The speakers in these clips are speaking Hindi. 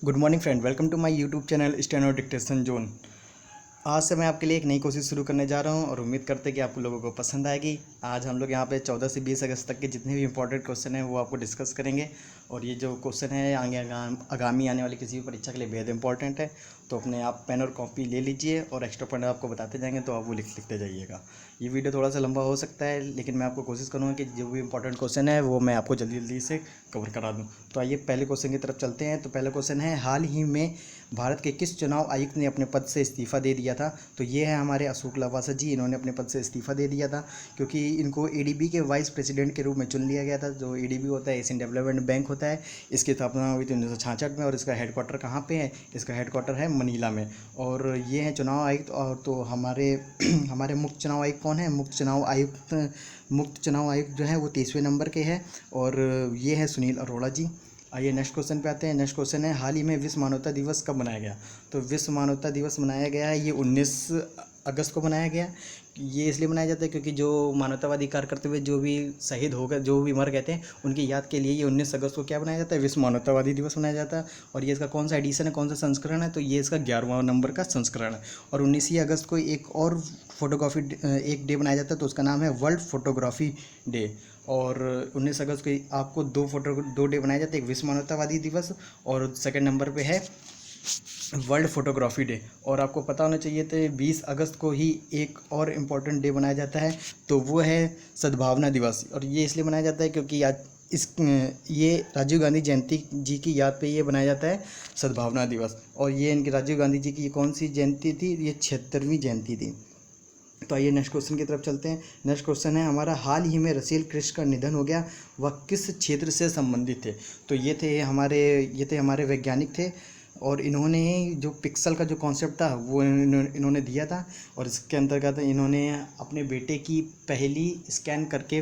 Good morning friend, welcome to my YouTube channel steno dictation zone. आज से मैं आपके लिए एक नई कोशिश शुरू करने जा रहा हूं और उम्मीद करते हैं कि आप लोगों को पसंद आएगी। आज हम लोग यहां पे 14 से 20 अगस्त तक के जितने भी इंपॉर्टेंट क्वेश्चन हैं वो आपको डिस्कस करेंगे। और ये जो क्वेश्चन है आगे आगामी आने वाली किसी भी परीक्षा के लिए बेहद इंपॉर्टेंट है। तो अपने आप पेन और कॉपी ले लीजिए और एक्स्ट्रा पॉइंट आपको बताते जाएंगे तो आप वो लिखते जाइएगा। ये वीडियो थोड़ा सा लंबा हो सकता है, लेकिन मैं आपको कोशिश करूँगा कि जो भी इंपॉर्टेंट क्वेश्चन है वो मैं आपको जल्दी जल्दी से कवर करा दूँ। तो आइए पहले क्वेश्चन की तरफ चलते हैं। तो पहला क्वेश्चन है, हाल ही में भारत के किस चुनाव आयुक्त ने अपने पद से इस्तीफ़ा दे दिया था? तो ये है हमारे अशोक लवासा जी। इन्होंने अपने पद से इस्तीफ़ा दे दिया था क्योंकि इनको एडीबी के वाइस प्रेसिडेंट के रूप में चुन लिया गया था। जो एडीबी होता है, एशियन डेवलपमेंट बैंक होता है, इसकी स्थापना हुई थी 1966 में। और इसका हेडक्वार्टर कहाँ पे है? इसका हेडक्वार्टर है मनीला में। और ये है चुनाव आयुक्त। और तो हमारे हमारे मुख्य चुनाव आयुक्त कौन है? मुख्य चुनाव आयुक्त जो है वो 23वें नंबर के हैं और ये है सुनील अरोड़ा जी। आइए नेक्स्ट क्वेश्चन पे आते हैं। नेक्स्ट क्वेश्चन है, हाल ही में विश्व मानवता दिवस कब मनाया गया? तो विश्व मानवता दिवस मनाया गया है, ये 19 अगस्त को मनाया गया। ये इसलिए मनाया जाता है क्योंकि जो मानवतावादी कार्य करते हुए जो भी शहीद हो गए, जो भी मर गए थे, उनकी याद के लिए ये 19 अगस्त को क्या बनाया जाता है? विश्व मानवतावादी दिवस मनाया जाता है। और ये इसका कौन सा एडिशन है, कौन सा संस्करण है? तो ये इसका 11वां नंबर का संस्करण है। और 19 अगस्त को एक और फोटोग्राफी एक डे बनाया जाता है, तो उसका नाम है वर्ल्ड फोटोग्राफी डे। और 19 अगस्त को आपको दो डे बनाए जाते हैं, एक विश्व मानवतावादी दिवस और सेकंड नंबर पे है वर्ल्ड फोटोग्राफी डे। और आपको पता होना चाहिए तो 20 अगस्त को ही एक और इम्पॉर्टेंट डे बनाया जाता है, तो वो है सद्भावना दिवस। और ये इसलिए मनाया जाता है क्योंकि ये राजीव गांधी जयंती जी की याद पे ये बनाया जाता है सद्भावना दिवस। और ये इनकी राजीव गांधी जी की कौन सी जयंती थी? ये 76वीं जयंती थी। तो आइए नेक्स्ट क्वेश्चन की तरफ चलते हैं। नेक्स्ट क्वेश्चन है हमारा, हाल ही में रसेल क्रिश का निधन हो गया, वह किस क्षेत्र से संबंधित थे? तो ये थे हमारे वैज्ञानिक थे और इन्होंने जो पिक्सल का जो कॉन्सेप्ट था वो इन्होंने दिया था। और इसके अंतर्गत इन्होंने अपने बेटे की पहली स्कैन करके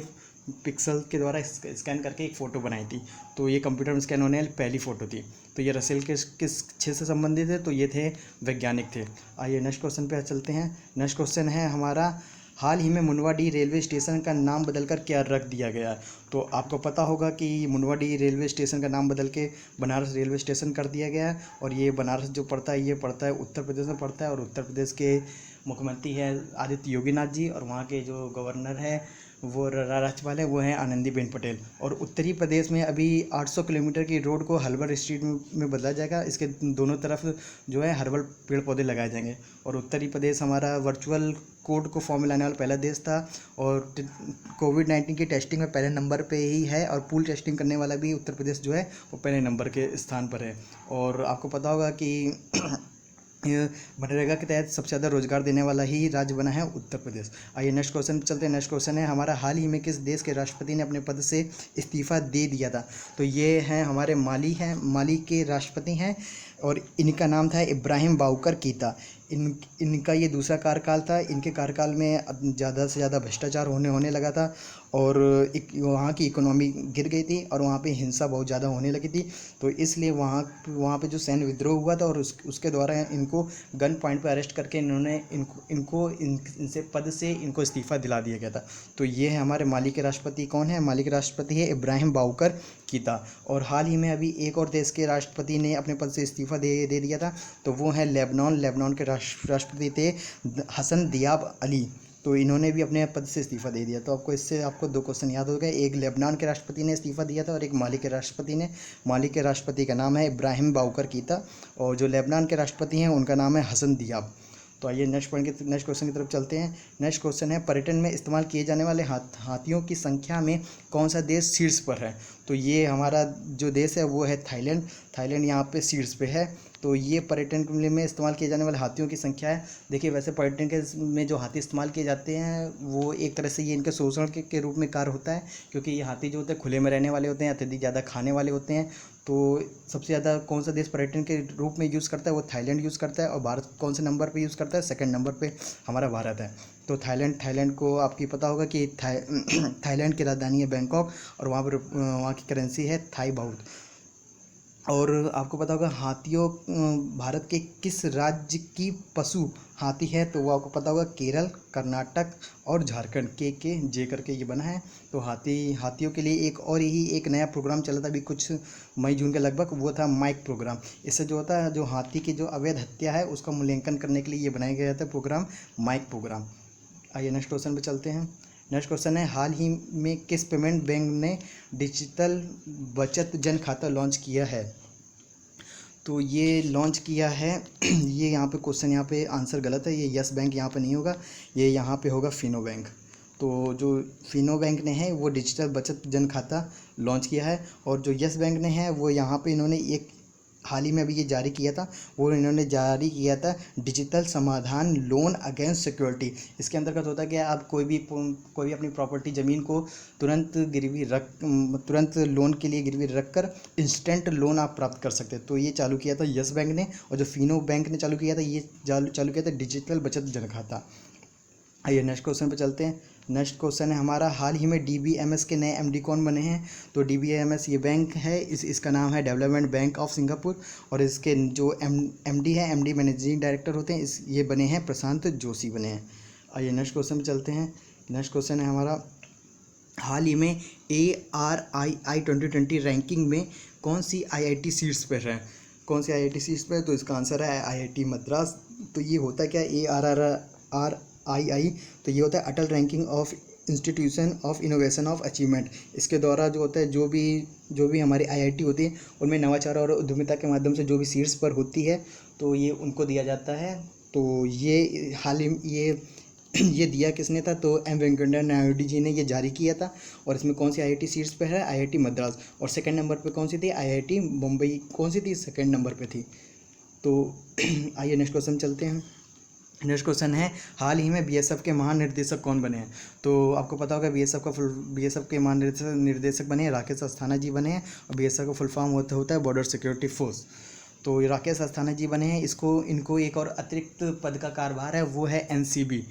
पिक्सल के द्वारा स्कैन करके एक फ़ोटो बनाई थी। तो ये कंप्यूटर में स्कैन होने वाली पहली फ़ोटो थी। तो ये रसेल के किस क्षेत्र से संबंधित है? तो ये थे वैज्ञानिक थे। आइए नेक्स्ट क्वेश्चन पे चलते हैं। नेक्स्ट क्वेश्चन है हमारा, हाल ही में मुनवाडी रेलवे स्टेशन का नाम बदलकर क्या रख दिया गया है? तो आपको पता होगा कि मुनवाडी रेलवे स्टेशन का नाम बदल के बनारस रेलवे स्टेशन कर दिया गया है। और ये बनारस जो पड़ता है ये पड़ता है उत्तर प्रदेश में पड़ता है। और उत्तर प्रदेश के मुख्यमंत्री है आदित्य योगीनाथ जी और वहाँ के जो गवर्नर है वो राज्यपाल है वो हैं आनंदीबेन पटेल। और उत्तरी प्रदेश में अभी 800 किलोमीटर की रोड को हर्बल स्ट्रीट में बदला जाएगा। इसके दोनों तरफ जो है हर्बल पेड़ पौधे लगाए जाएंगे। और उत्तरी प्रदेश हमारा वर्चुअल कोड को फॉर्म में लाने वाला पहला देश था। और कोविड-19 की टेस्टिंग में पहले नंबर पे ही है। और पूल टेस्टिंग करने वाला भी उत्तर प्रदेश जो है वो पहले नंबर के स्थान पर है। और आपको पता होगा कि मनरेगा के तहत सबसे ज़्यादा रोजगार देने वाला ही राज्य बना है उत्तर प्रदेश। आइए नेक्स्ट क्वेश्चन पे चलते हैं। नेक्स्ट क्वेश्चन है हमारा, हाल ही में किस देश के राष्ट्रपति ने अपने पद से इस्तीफा दे दिया था? तो ये हैं हमारे माली के राष्ट्रपति हैं और इनका नाम था इब्राहिम बाउकर कीता। इनका ये दूसरा कार्यकाल था। इनके कार्यकाल में ज़्यादा से ज़्यादा भ्रष्टाचार होने लगा था और वहाँ की इकोनॉमी गिर गई थी और वहाँ पे हिंसा बहुत ज़्यादा होने लगी थी। तो इसलिए वहाँ पे जो सैन्य विद्रोह हुआ था और उसके द्वारा इनको गन पॉइंट पे अरेस्ट करके इनसे पद से इनको इस्तीफ़ा दिला दिया गया था। तो ये है हमारे माली के राष्ट्रपति। कौन है माली के राष्ट्रपति? है इब्राहिम बाउकर कीता। और हाल ही में अभी एक और देश के राष्ट्रपति ने अपने पद से इस्तीफ़ा दे दिया था, तो वो है लेबनान के राष्ट्रपति थे हसन दियाब अली। तो इन्होंने भी अपने पद से इस्तीफ़ा दे दिया। तो आपको दो क्वेश्चन याद हो गए, एक लेबनान के राष्ट्रपति ने इस्तीफ़ा दिया था और एक माली के राष्ट्रपति ने। माली के राष्ट्रपति का नाम है इब्राहिम बाउकर कीता और जो लेबनान के राष्ट्रपति हैं उनका नाम है हसन दियाब। तो आइए नेक्स्ट क्वेश्चन की तरफ चलते हैं। नेक्स्ट क्वेश्चन है, पर्यटन में इस्तेमाल किए जाने वाले हाथियों की संख्या में कौन सा देश शीर्ष पर है? तो ये हमारा जो देश है वो है थाईलैंड यहाँ पे शीर्ष पे है। तो ये पर्यटन में इस्तेमाल किए जाने वाले हाथियों की संख्या है। देखिए वैसे पर्यटन के में जो हाथी इस्तेमाल किए जाते हैं वो एक तरह से ये इनके शोषण के रूप में कार्य होता है, क्योंकि ये हाथी जो होते हैं खुले में रहने वाले होते हैं, अत्यधिक ज़्यादा खाने वाले होते हैं। तो सबसे ज़्यादा कौन सा देश पर्यटन के रूप में यूज़ करता है? वो थाईलैंड यूज़ करता है। और भारत कौन से नंबर पे यूज़ करता है? सेकंड नंबर पे हमारा भारत है। तो थाईलैंड को आपकी पता होगा कि थाईलैंड की राजधानी है बैंकॉक और वहाँ की करेंसी है थाई बाउथ। और आपको पता होगा हाथियों भारत के किस राज्य की पशु हाथी है, तो वो आपको पता होगा केरल, कर्नाटक और झारखंड के जे करके ये बना है। तो हाथियों के लिए एक और यही एक नया प्रोग्राम चला था अभी कुछ मई जून के लगभग, वो था माइक प्रोग्राम। इससे जो होता है जो हाथी की जो अवैध हत्या है उसका मूल्यांकन करने के लिए ये बनाया गया था प्रोग्राम, माइक प्रोग्राम। आइए नेक्स्ट क्वेश्चन पे चलते हैं। नेक्स्ट क्वेश्चन है, हाल ही में किस पेमेंट बैंक ने डिजिटल बचत जन खाता लॉन्च किया है? तो ये लॉन्च किया है ये यहाँ पे क्वेश्चन, यहाँ पे आंसर गलत है, ये यस बैंक यहाँ पे नहीं होगा, ये यहाँ पे होगा फिनो बैंक। तो जो फिनो बैंक ने है वो डिजिटल बचत जन खाता लॉन्च किया है, और जो यस बैंक ने है वो यहाँ पे इन्होंने एक हाल ही में अभी ये जारी किया था, वो इन्होंने जारी किया था डिजिटल समाधान लोन अगेंस्ट सिक्योरिटी। इसके अंतर्गत होता है कि आप कोई भी अपनी प्रॉपर्टी ज़मीन को तुरंत लोन के लिए गिरवी रख कर इंस्टेंट लोन आप प्राप्त कर सकते हैं। तो ये चालू किया था यस बैंक ने, और जो फिनो बैंक ने चालू किया था ये चालू किया था डिजिटल बचत जन खाता। आइए नेक्स्ट क्वेश्चन पे चलते हैं। नेक्स्ट क्वेश्चन है हमारा, हाल ही में डीबीएमएस के नए एमडी कौन बने हैं? तो डीबीएमएस ये बैंक है, इसका नाम है डेवलपमेंट बैंक ऑफ सिंगापुर, और इसके जो एमडी है, एमडी मैनेजिंग डायरेक्टर होते हैं, ये बने हैं प्रशांत जोशी बने हैं। आइए नेक्स्ट क्वेश्चन पे चलते हैं। नेक्स्ट क्वेश्चन है हमारा, हाल ही में ARII 2020 रैंकिंग में कौन सी IIT सीट्स पर है? कौन सी IIT सीट्स पर? तो इसका आंसर है IIT मद्रास। तो ये होता क्या है ARII? तो ये होता है Atal ranking of institution of innovation of achievement. इसके द्वारा जो होता है जो भी हमारी IIT होती है उनमें नवाचार और उद्यमिता के माध्यम से जो भी सीट्स पर होती है तो ये उनको दिया जाता है। तो ये हाल ही ये दिया किसने था? तो एम वेंकैया नायडू जी ने ये जारी किया था। और इसमें कौन सी IIT सीट्स पे है? IIT मद्रास। और सेकंड नंबर पे कौन सी थी? IIT मुंबई। कौन सी थी? सेकंड नंबर पे थी। तो आइए नेक्स्ट क्वेश्चन चलते हैं। नेक्स्ट क्वेश्चन है, हाल ही में BSF के महानिर्देशक कौन बने हैं? तो आपको पता होगा BSF के महानिर्देशक बने हैं राकेश अस्थाना जी बने हैं, और BSF का फुल फॉर्म होता है बॉर्डर सिक्योरिटी फोर्स। तो ये राकेश अस्थाना जी बने हैं। इनको एक और अतिरिक्त पद का कार्यभार है, वो है NCB,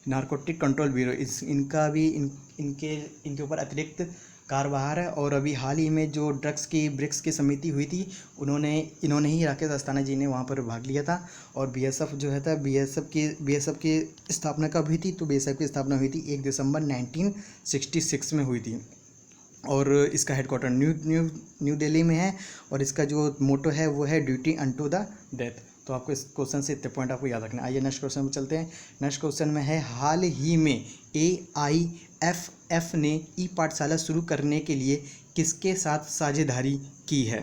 नारकोटिक कंट्रोल ब्यूरो। इनका भी इनके ऊपर अतिरिक्त कार्यभार है। और अभी हाल ही में जो ड्रग्स की ब्रिक्स की समिति हुई थी इन्होंने ही राकेश अस्थाना जी ने वहाँ पर भाग लिया था। और BSF जो है था BSF की स्थापना कब हुई थी? तो BSF की स्थापना हुई थी 1 दिसंबर 1966 में हुई थी। और इसका हेडक्वार्टर न्यू दिल्ली में है, और इसका जो मोटो है वो है ड्यूटी अनटू द डेथ। तो आपको इस क्वेश्चन से इतने पॉइंट आपको याद रखना है। आइए नेक्स्ट क्वेश्चन में चलते हैं। नेक्स्ट क्वेश्चन में है, हाल ही में AIFF ने पाठशाला शुरू करने के लिए किसके साथ साझेदारी की है?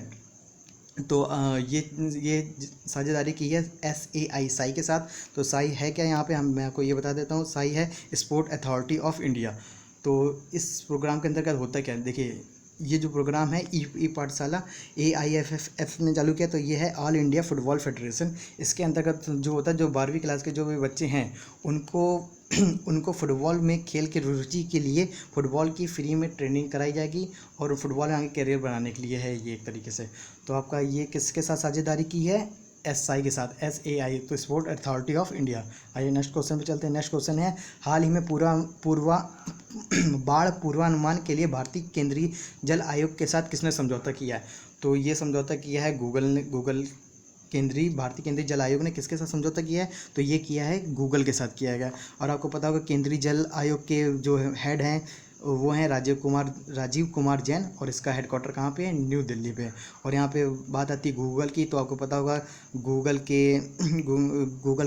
तो ये साझेदारी की है SAI के साथ। तो साई है क्या यहाँ पे? मैं आपको ये बता देता हूँ, साई है स्पोर्ट अथॉरिटी ऑफ इंडिया। तो इस प्रोग्राम के अंतर्गत होता क्या है, देखिए ये जो प्रोग्राम है ई पाठशाला AIFF ने चालू किया, तो ये है ऑल इंडिया फुटबॉल फेडरेशन। इसके अंतर्गत जो होता है जो 12वीं क्लास के जो भी बच्चे हैं उनको फुटबॉल में खेल की रुचि के लिए फुटबॉल की फ्री में ट्रेनिंग कराई जाएगी, और फुटबॉल में आगे करियर बनाने के लिए है ये एक तरीके से। तो आपका ये किसके साथ साझेदारी की है? SI के साथ, SAI, तो स्पोर्ट अथॉरिटी ऑफ इंडिया। आइए नेक्स्ट क्वेश्चन पे चलते हैं। नेक्स्ट क्वेश्चन है, हाल ही में बाढ़ पूर्वानुमान के लिए भारतीय केंद्रीय जल आयोग के साथ किसने समझौता किया है? तो ये समझौता किया है भारतीय केंद्रीय जल आयोग ने किसके साथ समझौता किया है? तो ये किया है गूगल के साथ किया गया। और आपको पता होगा केंद्रीय जल आयोग के जो हेड हैं वो हैं राजीव कुमार जैन, और इसका हेडक्वार्टर कहाँ पे है? न्यू दिल्ली पे। और यहाँ पे बात आती है गूगल की, तो आपको पता होगा गूगल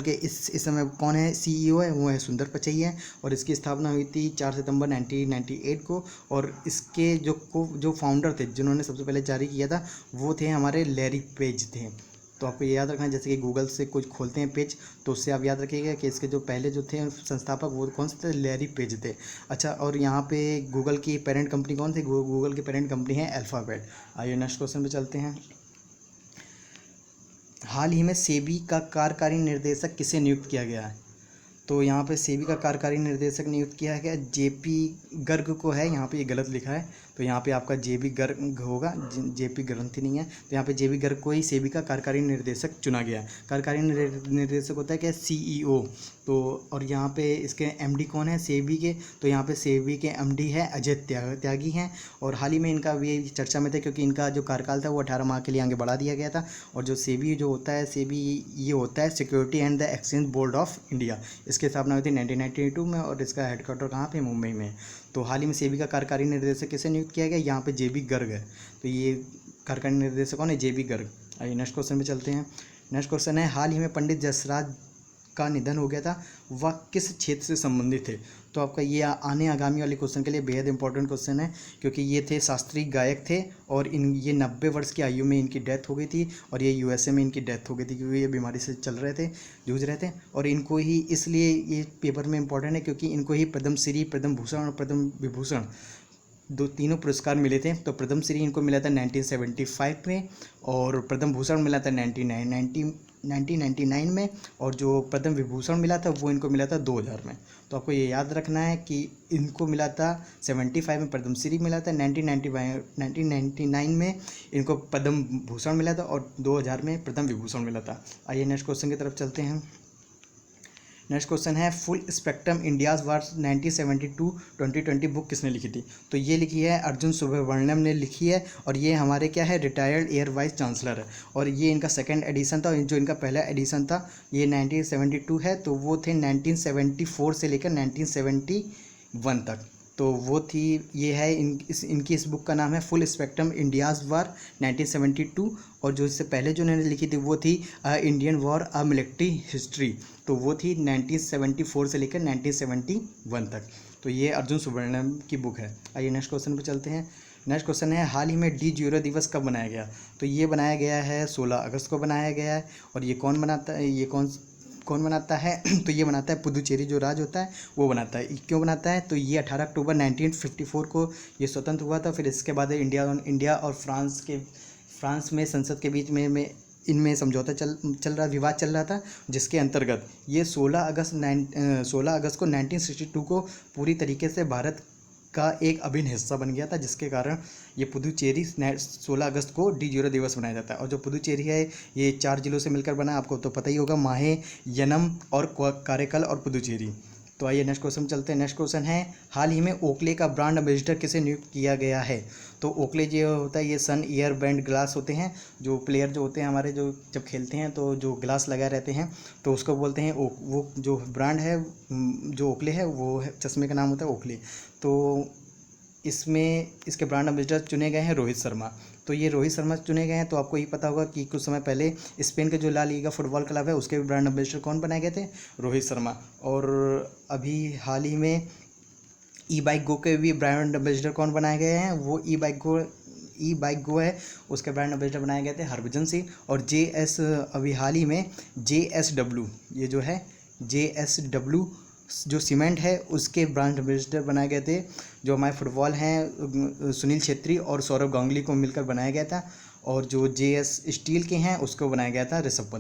के इस समय कौन है CEO है? वो है सुंदर पिचई है, और इसकी स्थापना हुई थी 4 सितंबर 1998 को। और इसके जो फाउंडर थे जिन्होंने सबसे पहले जारी किया था वो थे हमारे लैरी पेज थे। तो आपको ये याद रखना है, जैसे कि गूगल से कुछ खोलते हैं पेज तो उससे आप याद रखिएगा कि इसके जो पहले जो थे संस्थापक वो कौन से थे? लैरी पेज थे। अच्छा, और यहाँ पे गूगल की पेरेंट कंपनी कौन थी? गूगल की पेरेंट कंपनी है अल्फ़ाबेट। आइए नेक्स्ट क्वेश्चन पे चलते हैं। हाल ही में सेबी का कार्यकारी निर्देशक किसे नियुक्त किया गया है? तो यहाँ पे सेबी का कार्यकारी निर्देशक नियुक्त किया है JP गर्ग को है, यहाँ पे ये गलत लिखा है। तो यहाँ पे आपका JB गर्ग होगा, JP ग्रंथि नहीं है, तो यहाँ पे JB गर्ग को ही सेबी का कार्यकारी निर्देशक चुना गया। कार्यकारी निर्देशक होता है क्या, CEO। तो और यहाँ पे इसके MD कौन है सेबी के, तो यहाँ पे सेबी के MD है अजय त्यागी हैं। और हाल ही में इनका भी चर्चा में थे क्योंकि इनका जो कार्यकाल था वो 18 माह के लिए आगे बढ़ा दिया गया था। और जो सेबी जो होता है, सेबी ये होता है security and the exchange board of India. इसकी स्थापना हुई थी 1992 में और इसका हेडक्वार्टर कहाँ पे, मुंबई में। तो हाल ही में सेबी का कार्यकारी निर्देशक किसे नियुक्त किया गया, यहाँ पे JB गर्ग है। तो ये कार्यकारी निर्देशक कौन है, JB गर्ग। आइए नेक्स्ट क्वेश्चन पे चलते हैं। नेक्स्ट क्वेश्चन है, हाल ही में पंडित जसराज का निधन हो गया था, वह किस क्षेत्र से संबंधित थे। तो आपका ये आगामी वाले क्वेश्चन के लिए बेहद इंपॉर्टेंट क्वेश्चन है क्योंकि ये थे शास्त्रीय गायक थे और ये 90 वर्ष की आयु में इनकी डेथ हो गई थी और ये USA में इनकी डेथ हो गई थी क्योंकि ये बीमारी से जूझ रहे थे। और इनको ही इसलिए ये पेपर में इंपॉर्टेंट है क्योंकि इनको ही पद्मश्री, पद्म भूषण और पद्म विभूषण तीनों पुरस्कार मिले थे। तो पद्म श्री इनको मिला था 1975 में और पद्म भूषण मिला था 1999 में और जो पद्म विभूषण मिला था वो इनको मिला था 2000 में। तो आपको ये याद रखना है कि इनको मिला था 75 में पद्म श्री मिला था, 1999 में इनको पद्म भूषण मिला था और 2000 में पद्म विभूषण मिला था। आइए नेक्स्ट क्वेश्चन की तरफ चलते हैं। नेक्स्ट क्वेश्चन है, फुल स्पेक्ट्रम इंडियाज़ वार 1972-2020 बुक किसने लिखी थी। तो ये लिखी है अर्जुन सुब्रमण्यम ने लिखी है और ये हमारे क्या है, रिटायर्ड एयर वाइस चांसलर है। और ये इनका सेकंड एडिशन था, जो इनका पहला एडिशन था ये 1972 है, तो वो थे 1974 से लेकर 1971 तक। तो वो थी, ये है इनकी इस बुक का नाम है फुल स्पेक्ट्रम इंडियाज़ वार 1972। और जो इससे पहले जो इन्होंने लिखी थी वो थी Indian war a military history, तो वो थी 1974 से लेकर 1971 तक। तो ये अर्जुन सुब्रमण्यम की बुक है। आइए नेक्स्ट क्वेश्चन पे चलते हैं। नेक्स्ट क्वेश्चन है, हाल ही में डी0 दिवस कब बनाया गया। तो ये बनाया गया है 16 अगस्त को बनाया गया है। और ये कौन बनाता है, ये कौन बनाता है तो ये बनाता है पुदुचेरी जो राज्य होता है वो बनाता है। क्यों बनाता है, तो ये 18 अक्टूबर 1954 को ये स्वतंत्र हुआ था। फिर इसके बाद इंडिया और फ्रांस में संसद के बीच में इनमें समझौता विवाद चल रहा था, जिसके अंतर्गत ये 16 अगस्त को 1962 को पूरी तरीके से भारत का एक अभिन्न हिस्सा बन गया था, जिसके कारण ये पुदुचेरी 16 अगस्त को डी0 दिवस मनाया जाता है। और जो पुदुचेरी है ये 4 जिलों से मिलकर बना, आपको तो पता ही होगा, माहे, यनम और कारेकल और पुदुचेरी। तो आइए नेक्स्ट क्वेश्चन चलते हैं। नेक्स्ट क्वेश्चन है, हाल ही में ओकले का ब्रांड एम्बेसडर किसे नियुक्त किया गया है। तो ओकले जो होता है ये सन ईयर बैंड ग्लास होते हैं, जो प्लेयर जो होते हैं हमारे, जो जब खेलते हैं तो जो ग्लास लगाए रहते हैं तो उसको बोलते हैं वो जो ब्रांड है जो ओकले है वो है, चश्मे का नाम होता है ओकले। तो इसमें इसके ब्रांड एम्बेसडर चुने गए हैं रोहित शर्मा। तो ये रोहित शर्मा चुने गए हैं। तो आपको ये पता होगा कि कुछ समय पहले स्पेन के जो ला लीगा फुटबॉल क्लब है उसके भी ब्रांड एम्बेसडर कौन बनाए गए थे, रोहित शर्मा। और अभी हाल ही में ई बाइक गो के भी ब्रांड एम्बेसडर कौन बनाए गए हैं, वो ई बाइक गो है, उसके ब्रांड एम्बेसडर बनाए गए थे हरभजन सिंह। और अभी हाल ही में JSW, ये जो है JSW जो सीमेंट है उसके ब्रांड एम्बेसडर बनाए गए थे, जो हमारे फुटबॉल हैं सुनील छेत्री और सौरभ गांगुली को मिलकर बनाया गया था। और जो JS स्टील के हैं उसको बनाया गया था ऋषभ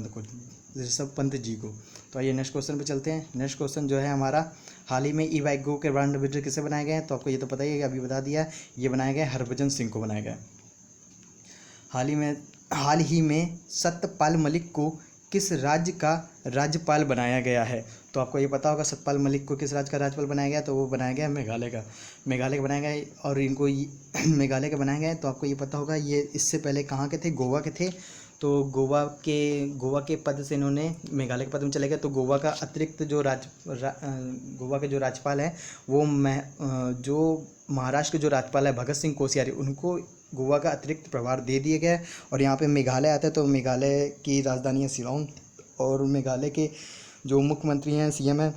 पंत जी को। तो आइए नेक्स्ट क्वेश्चन पे चलते हैं। नेक्स्ट क्वेश्चन जो है हमारा, हाल ही में ई बाइक गो के ब्रांड एम्बेसडर किसे बनाए गए हैं। तो आपको ये तो पता ही है, अभी बता दिया, ये बनाया गया हरभजन सिंह को बनाया गया। हाल ही में सत्यपाल मलिक को किस राज्य का राज्यपाल बनाया गया है। तो आपको ये पता होगा सत्यपाल मलिक को किस राज्य का राज्यपाल बनाया गया, तो वो बनाया गया मेघालय का बनाया गया। और इनको मेघालय का बनाया गया है। तो आपको ये पता होगा ये इससे पहले कहाँ के थे, गोवा के थे। तो गोवा के पद से इन्होंने मेघालय के पद में चले गए। तो गोवा का अतिरिक्त जो गोवा के जो राज्यपाल हैं वो जो महाराष्ट्र के जो राज्यपाल है भगत सिंह कोश्यारी, उनको गोवा का अतिरिक्त प्रभार दे दिए गए। और यहाँ पे मेघालय आता है, तो मेघालय की राजधानी है शिलांग। और मेघालय के जो मुख्यमंत्री हैं CM है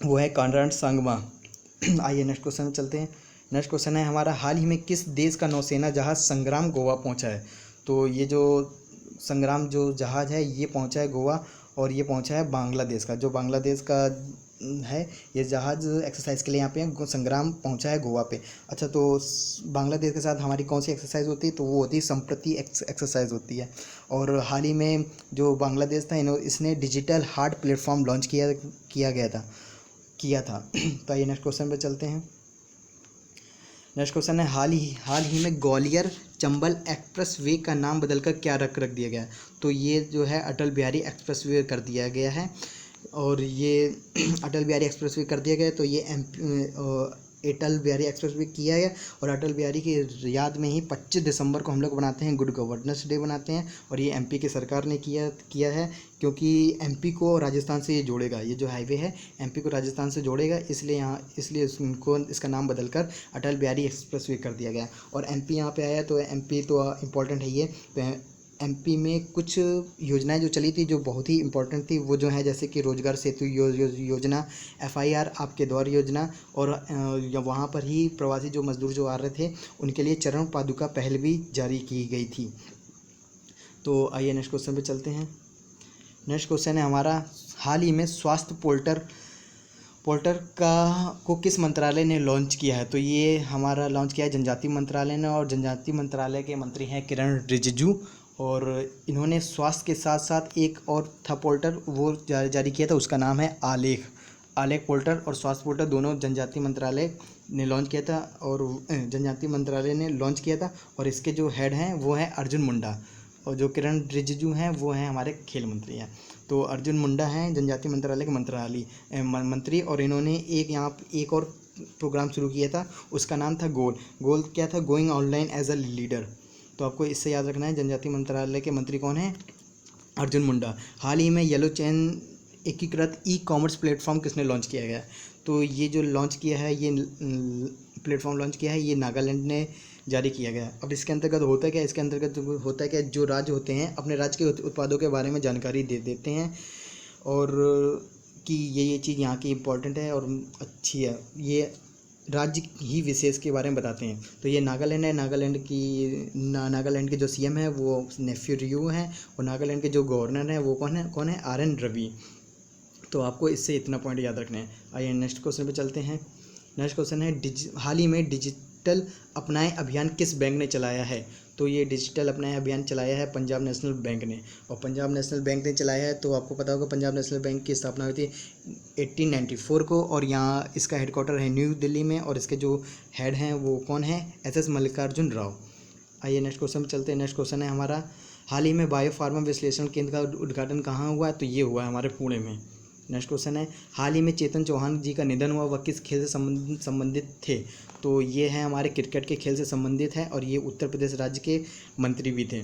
वो है कॉनराड संगमा। आइए नेक्स्ट क्वेश्चन में चलते हैं। नेक्स्ट क्वेश्चन है हमारा, हाल ही में किस देश का नौसेना जहाज संग्राम गोवा पहुंचा है। तो ये जो संग्राम जो जहाज़ है ये पहुंचा है गोवा, और ये पहुंचा है बांग्लादेश का, जो बांग्लादेश का है ये जहाज़ एक्सरसाइज के लिए यहाँ पे संग्राम पहुंचा है गोवा पे। अच्छा, तो बांग्लादेश के साथ हमारी कौन सी एक्सरसाइज होती है, तो वो होती है संप्रति एक्सरसाइज होती है। और हाल ही में जो बांग्लादेश था इसने डिजिटल हार्ट प्लेटफॉर्म लॉन्च किया था। तो आइए नेक्स्ट क्वेश्चन पे चलते हैं। नेक्स्ट क्वेश्चन है हाल ही में ग्वालियर चंबल एक्सप्रेस वे का नाम बदलकर क्या रख दिया गया है। तो ये जो है अटल बिहारी एक्सप्रेस वे कर दिया गया है, और ये अटल बिहारी एक्सप्रेस वे कर दिया गया है। तो ये अटल बिहारी एक्सप्रेस वे किया है, और अटल बिहारी की याद में ही 25 दिसंबर को हम लोग बनाते हैं गुड गवर्नेंस डे बनाते हैं। और ये एमपी की सरकार ने किया है, क्योंकि एमपी को राजस्थान से ये जोड़ेगा, ये जो हाईवे है एमपी को राजस्थान से जोड़ेगा, इसलिए इसका नाम बदलकर अटल बिहारी एक्सप्रेस वे कर दिया गया। और एमपी यहाँ पे आया, तो एमपी तो इम्पोर्टेंट है ये। तो एमपी में कुछ योजनाएं जो चली थी जो बहुत ही इंपॉर्टेंट थी, वो जो है जैसे कि रोजगार सेतु योजना, एफआईआर आपके द्वार योजना, और वहाँ पर ही प्रवासी जो मजदूर जो आ रहे थे उनके लिए चरण पादुका पहल भी जारी की गई थी। तो आइए नेक्स्ट क्वेश्चन पे चलते हैं। नेक्स्ट क्वेश्चन है हमारा, हाल ही में स्वास्थ्य पोर्टल को किस मंत्रालय ने लॉन्च किया है। तो ये हमारा लॉन्च किया है जनजातीय मंत्रालय ने, और जनजातीय मंत्रालय के मंत्री हैं किरण रिजिजू। और इन्होंने स्वास्थ्य के साथ साथ एक और था पोर्टल, वो जारी किया था, उसका नाम है आलेख पोर्टल और स्वास्थ्य पोर्टल दोनों जनजातीय मंत्रालय ने लॉन्च किया था, और जनजातीय मंत्रालय ने लॉन्च किया था। और इसके जो हेड हैं वो हैं अर्जुन मुंडा, और जो किरण रिजिजू हैं वो हैं हमारे खेल मंत्री हैं। तो अर्जुन मुंडा हैं जनजातीय मंत्रालय के मंत्री, और इन्होंने एक और प्रोग्राम शुरू किया था, उसका नाम था गोल क्या था, going online as a leader. तो आपको इससे याद रखना है जनजातीय मंत्रालय के मंत्री कौन है, अर्जुन मुंडा। हाल ही में येलो चैन एकीकृत ई कॉमर्स प्लेटफॉर्म किसने लॉन्च किया गया है। तो ये जो लॉन्च किया है, ये प्लेटफॉर्म लॉन्च किया है, ये नागालैंड ने जारी किया गया है। अब इसके अंतर्गत होता है क्या, इसके अंतर्गत होता है क्या, जो राज्य होते हैं अपने राज्य के उत्पादों के बारे में जानकारी दे देते हैं, और कि ये चीज़ यहाँ की इम्पोर्टेंट है और अच्छी है, ये राज्य ही विशेष के बारे में बताते हैं। तो ये नागालैंड है, नागालैंड के जो सीएम है वो नेफ्यू रियू हैं, और नागालैंड के जो गवर्नर हैं वो कौन है आर.एन. रवि। तो आपको इससे इतना पॉइंट याद रखना है। आइए नेक्स्ट क्वेश्चन पे चलते हैं। नेक्स्ट क्वेश्चन है, हाल ही में डिजिटल अपनाए अभियान किस बैंक ने चलाया है। तो ये डिजिटल अपनाए अभियान चलाया है पंजाब नेशनल बैंक ने, और पंजाब नेशनल बैंक ने चलाया है। तो आपको पता होगा पंजाब नेशनल बैंक की स्थापना हुई थी 1894 को, और यहाँ इसका हेडक्वार्टर है न्यू दिल्ली में, और इसके जो हेड हैं वो कौन है, एस मल्लिकार्जुन राव। आइए नेक्स्ट क्वेश्चन पे चलते हैं। नेक्स्ट क्वेश्चन है हमारा, हाल ही में बायो फार्मा विश्लेषण केंद्र का उद्घाटन कहाँ हुआ है। तो ये हुआ है हमारे पुणे में। नेक्स्ट क्वेश्चन है, हाल ही में चेतन चौहान जी का निधन हुआ, वह किस खेल से संबंधित थे। तो ये है हमारे क्रिकेट के खेल से संबंधित है, और ये उत्तर प्रदेश राज्य के मंत्री भी थे।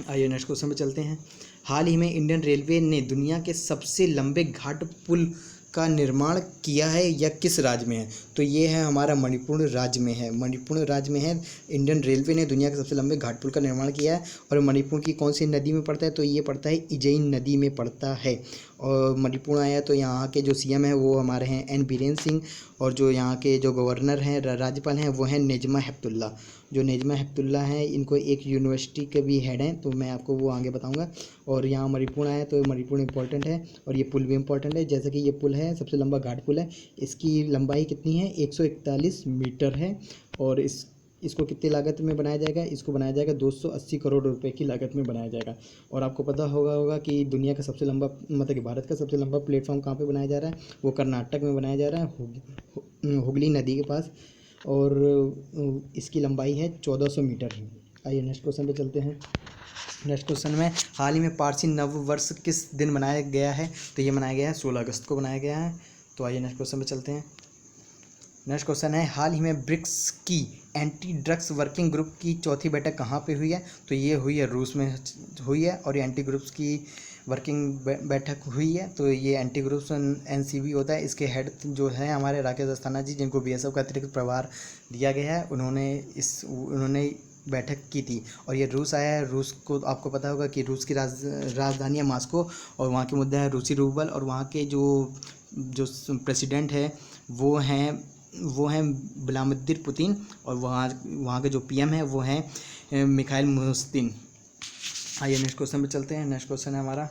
आइए नेक्स्ट क्वेश्चन पे चलते हैं। हाल ही में इंडियन रेलवे ने दुनिया के सबसे लंबे घाट पुल का निर्माण किया है या किस राज्य में है। तो ये है हमारा मणिपुर राज्य में है, मणिपुर राज्य में है। इंडियन रेलवे ने दुनिया के सबसे लंबे घाट पुल का निर्माण किया है, और मणिपुर की कौन सी नदी में पड़ता है। तो ये पड़ता है इजई नदी में पड़ता है। और मणिपुर आया तो यहाँ के जो सीएम है वो हमारे हैं एन बीरेन्द्र सिंह, और जो यहाँ के जो गवर्नर हैं राज्यपाल हैं वो हैं नेजमा हेपतुल्ला। जो नेजमा हेपतुल्ला हैं इनको एक यूनिवर्सिटी के भी हेड हैं, तो मैं आपको वो आगे बताऊंगा। और यहाँ मणिपुर आया तो मणिपुर इंपॉर्टेंट है, और ये पुल भी इंपॉर्टेंट है। जैसे कि ये पुल है सबसे लंबा घाट पुल है, इसकी लंबाई कितनी है 141 मीटर है, और इसको कितनी लागत में बनाया जाएगा, इसको बनाया जाएगा 280 करोड़ रुपए की लागत में बनाया जाएगा। और आपको पता होगा कि दुनिया का सबसे लंबा, मतलब कि भारत का सबसे लंबा प्लेटफॉर्म कहाँ पे बनाया जा रहा है, वो कर्नाटक में बनाया जा रहा है, हुगली नदी के पास, और इसकी लंबाई है 1400 मीटर। आइए नेक्स्ट क्वेश्चन पे चलते हैं। नेक्स्ट क्वेश्चन में, हाल ही में पारसी नव वर्ष किस दिन मनाया गया है। तो ये मनाया गया है 16 अगस्त को मनाया गया है। तो आइए नेक्स्ट क्वेश्चन पे चलते हैं। नेक्स्ट क्वेश्चन है, हाल ही में ब्रिक्स की एंटी ड्रग्स वर्किंग ग्रुप की चौथी बैठक कहाँ पे हुई है। तो ये हुई है रूस में हुई है, और ये एंटी ग्रुप्स की वर्किंग बैठक हुई है। तो ये एंटी ग्रुप्स एनसीबी होता है, इसके हेड जो है हमारे राकेश अस्थाना जी, जिनको बीएसएफ का अतिरिक्त प्रभार दिया गया है, उन्होंने बैठक की थी। और ये रूस आया है, रूस को आपको पता होगा कि रूस की राजधानी है मॉस्को, और वहाँ के मुद्दा है रूसी रूबल, और वहाँ के जो प्रेसिडेंट है वो हैं व्लादिमीर पुतिन, और वहाँ के जो पीएम है वो हैं मिखाइल मुस्तिन। आइए नेक्स्ट क्वेश्चन पे चलते हैं। नेक्स्ट क्वेश्चन है हमारा,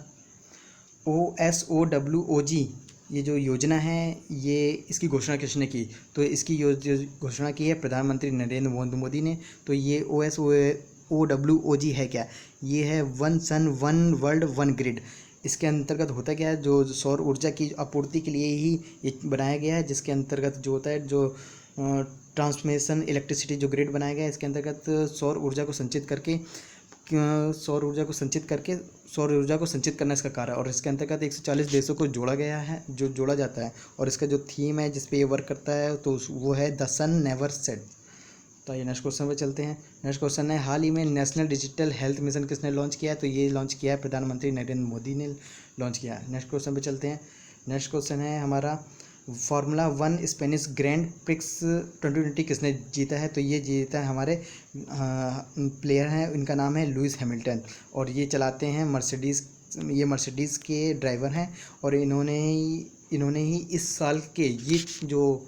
OSOWOG ये जो योजना है ये इसकी घोषणा किसने की। तो इसकी घोषणा की है प्रधानमंत्री नरेंद्र मोदी ने। तो ये OSOWOG है क्या, ये है one sun one world one grid. इसके अंतर्गत होता क्या है, जो सौर ऊर्जा की आपूर्ति के लिए ही ये बनाया गया है, जिसके अंतर्गत जो होता है, जो ट्रांसमिशन इलेक्ट्रिसिटी जो ग्रिड बनाया गया है, इसके अंतर्गत सौर ऊर्जा को संचित करके सौर ऊर्जा को संचित करना इसका कार्य है। और इसके अंतर्गत 140 देशों को जोड़ा गया है, जो जोड़ा जाता है। और इसका जो थीम है जिस पे ये वर्क करता है तो वो है द सन नेवर सेट। तो ये नेक्स्ट क्वेश्चन पे चलते हैं। नेक्स्ट क्वेश्चन है, हाल ही में नेशनल डिजिटल हेल्थ मिशन किसने लॉन्च किया है? तो ये लॉन्च किया है प्रधानमंत्री नरेंद्र मोदी ने लॉन्च किया है। नेक्स्ट क्वेश्चन पे चलते हैं। नेक्स्ट क्वेश्चन है हमारा, फार्मूला 1 स्पेनिश ग्रैंड प्रिक्स 2020 किसने जीता है? तो ये जीता है हमारे प्लेयर हैं, इनका नाम है लुइस हैमिल्टन, और ये चलाते हैं मर्सिडीज़ के ड्राइवर हैं। और इन्होंने ही इस साल के ये जो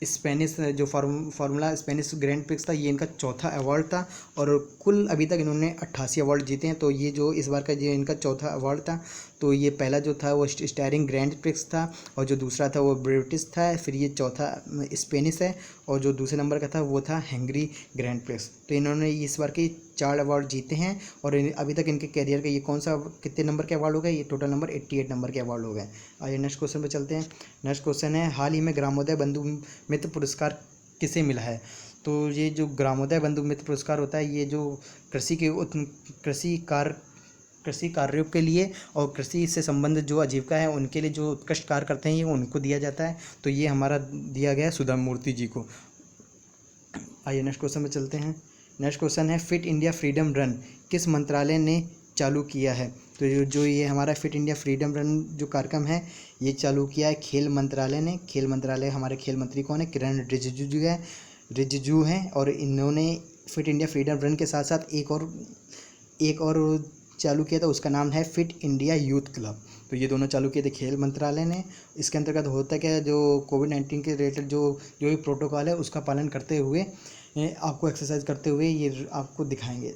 स्पेनिश जो फार्मूला स्पेनिश ग्रैंड प्रिक्स था, ये इनका चौथा अवार्ड था। और कुल अभी तक इन्होंने 88 अवार्ड जीते हैं। तो ये जो इस बार का जो इनका चौथा अवार्ड था, तो ये पहला जो था वो स्टीयरिंग ग्रैंड प्रिक्स था, और जो दूसरा था वो ब्रिटिश था, फिर ये चौथा स्पेनिश है, और जो दूसरे नंबर का था वो था हंगरी ग्रैंड प्रिक्स। तो इन्होंने इस बार के 4 अवार्ड जीते हैं। और अभी तक इनके कैरियर का ये कितने नंबर के अवार्ड हो गए? ये टोटल नंबर 88 नंबर के अवार्ड हो गए। आइए नेक्स्ट क्वेश्चन पे चलते हैं। नेक्स्ट क्वेश्चन है, हाल ही में ग्रामोदय बंधु मित्र पुरस्कार किसे मिला है? तो ये जो ग्रामोदय बंधु मित्र पुरस्कार होता है, ये जो कृषि कार्यों के लिए और कृषि से संबंधित जो आजीविका है उनके लिए जो उत्कृष्ट कार्य करते हैं, ये उनको दिया जाता है। तो ये हमारा दिया गया सुधा मूर्ति जी को। आइए नेक्स्ट क्वेश्चन में चलते हैं। नेक्स्ट क्वेश्चन है, फिट इंडिया फ्रीडम रन किस मंत्रालय ने चालू किया है? तो जो ये हमारा फिट इंडिया फ्रीडम रन जो कार्यक्रम है, ये चालू किया है खेल मंत्रालय ने। खेल मंत्रालय, हमारे खेल मंत्री कौन है? किरण रिजिजू हैं। और इन्होंने फिट इंडिया फ्रीडम रन के साथ साथ एक और चालू किया था, उसका नाम है फिट इंडिया यूथ क्लब। तो ये दोनों चालू किए थे खेल मंत्रालय ने। इसके अंतर्गत होता क्या है, जो कोविड-19 के रिलेटेड जो भी प्रोटोकॉल है उसका पालन करते हुए आपको एक्सरसाइज करते हुए ये आपको दिखाएंगे।